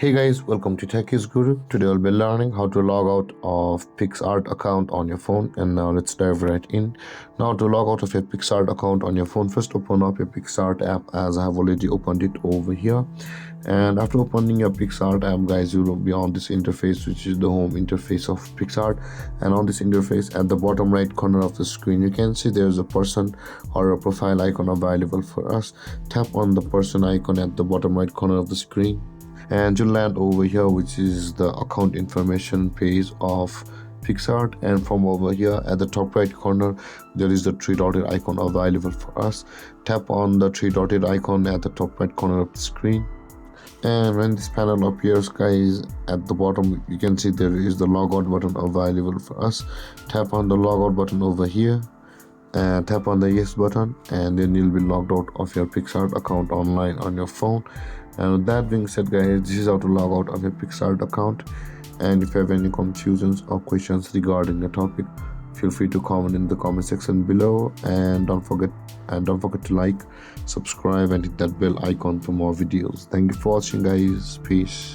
Hey guys, welcome to Techies Guru. Today I'll be learning how to log out of Picsart account on your phone, and now let's dive right in. Now to log out of your Picsart account on your phone, first open up your Picsart app as I have already opened it over here. And after opening your Picsart app, guys, you will be on this interface, which is the home interface of Picsart. And on this interface, at the bottom right corner of the screen, you can see there's a person or a profile icon available for us. Tap on the person icon at the bottom right corner of the screen, and you'll land over here, which is the account information page of Picsart. And from over here at the top right corner, there is the three dotted icon available for us. Tap on the three dotted icon at the top right corner of the screen, and when this panel appears, guys, at the bottom you can see there is the logout button available for us. Tap on the logout button over here and tap on the yes button, and then you'll be logged out of your Picsart account online on your phone. And with that being said, guys, this is how to log out of your Picsart account. And if you have any confusions or questions regarding the topic, feel free to comment in the comment section below, and don't forget to like, subscribe, and hit that bell icon for more videos. Thank you for watching, guys. Peace.